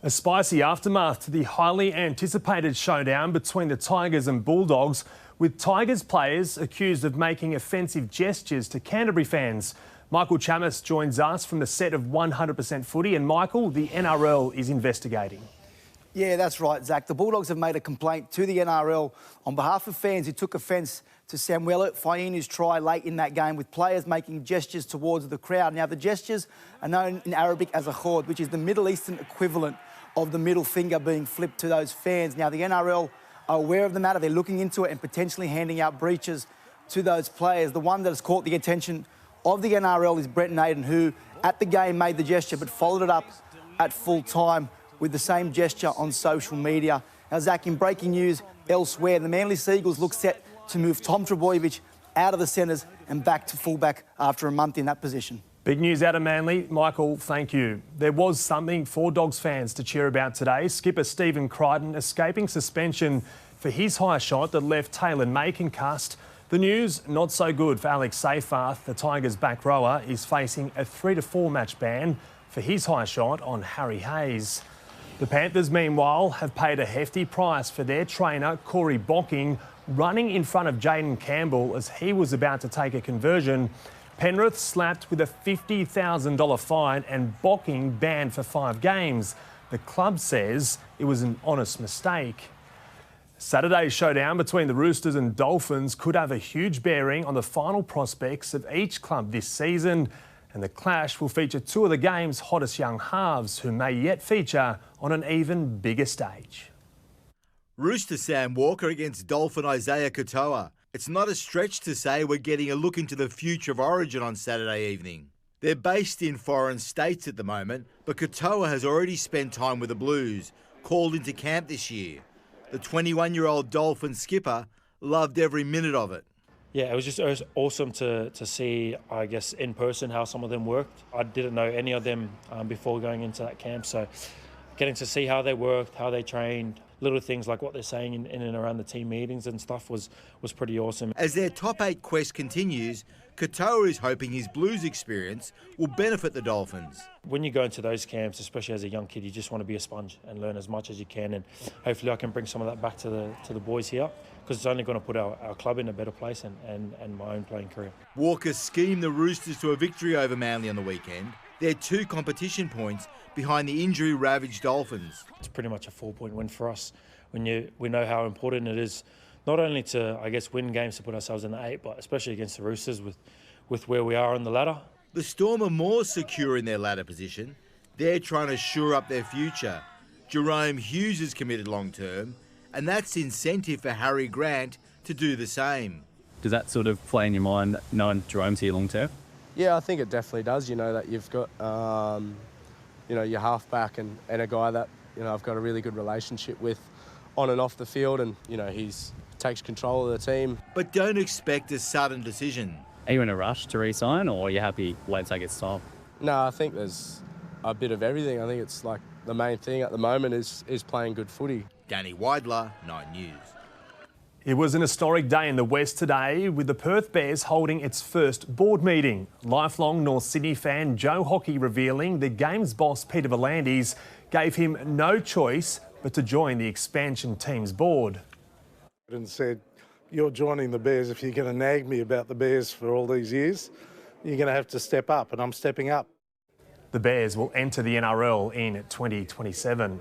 A spicy aftermath to the highly anticipated showdown between the Tigers and Bulldogs, with Tigers players accused of making offensive gestures to Canterbury fans. Michael Chammas joins us from the set of 100% Footy. And Michael, the NRL is investigating. Yeah, that's right, Zach. The Bulldogs have made a complaint to the NRL on behalf of fans who took offence to Samuela Fainu's try late in that game, with players making gestures towards the crowd. Now, the gestures are known in Arabic as a khord, which is the Middle Eastern equivalent of the middle finger being flipped to those fans. Now, the NRL are aware of the matter. They're looking into it and potentially handing out breaches to those players. The one that has caught the attention of the NRL is Brett Naden, who at the game made the gesture but followed it up at full time with the same gesture on social media. Now, Zach, in breaking news elsewhere, the Manly Seagulls look set to move Tom Draboic out of the centres and back to fullback after a month in that position. Big news out of Manly. Michael, thank you. There was something for Dogs fans to cheer about today. Skipper Stephen Crichton escaping suspension for his high shot that left Taylor May concussed. The news, not so good for Alex Seyfarth. The Tigers' back rower is facing a 3 to 4 match ban for his high shot on Harry Hayes. The Panthers, meanwhile, have paid a hefty price for their trainer, Corey Bocking, running in front of Jayden Campbell as he was about to take a conversion. Penrith slapped with a $50,000 fine and Bocking banned for 5 games. The club says it was an honest mistake. Saturday's showdown between the Roosters and Dolphins could have a huge bearing on the final prospects of each club this season. And the clash will feature 2 of the game's hottest young halves, who may yet feature on an even bigger stage. Rooster Sam Walker against Dolphin Isaiah Katoa. It's not a stretch to say we're getting a look into the future of Origin on Saturday evening. They're based in foreign states at the moment, but Katoa has already spent time with the Blues, called into camp this year. The 21-year-old Dolphin skipper loved every minute of it. Yeah, it was awesome to see, I guess, in person how some of them worked. I didn't know any of them before going into that camp, so getting to see how they worked, how they trained, little things like what they're saying in and around the team meetings and stuff was pretty awesome. As their top 8 quest continues, Katoa is hoping his Blues experience will benefit the Dolphins. When you go into those camps, especially as a young kid, you just want to be a sponge and learn as much as you can, and hopefully I can bring some of that back to the boys here, because it's only going to put our club in a better place and my own playing career. Walker schemed the Roosters to a victory over Manly on the weekend. They're 2 competition points behind the injury-ravaged Dolphins. It's pretty much a 4-point win for us. We know how important it is, not only to, I guess, win games to put ourselves in the 8, but especially against the Roosters with where we are on the ladder. The Storm are more secure in their ladder position. They're trying to shore up their future. Jerome Hughes is committed long-term, and that's incentive for Harry Grant to do the same. Does that sort of play in your mind, knowing Jerome's here long-term? Yeah, I think it definitely does. You know, that you've got, your halfback and a guy that, I've got a really good relationship with on and off the field, and, he takes control of the team. But don't expect a sudden decision. Are you in a rush to re-sign, or are you happy wait till it gets time? No, I think there's a bit of everything. I think it's like the main thing at the moment is playing good footy. Danny Weidler, 9 News. It was an historic day in the West today, with the Perth Bears holding its first board meeting. Lifelong North Sydney fan Joe Hockey revealing the game's boss Peter V'landys gave him no choice but to join the expansion team's board. And said, "You're joining the Bears. If you're going to nag me about the Bears for all these years, you're going to have to step up," and I'm stepping up. The Bears will enter the NRL in 2027.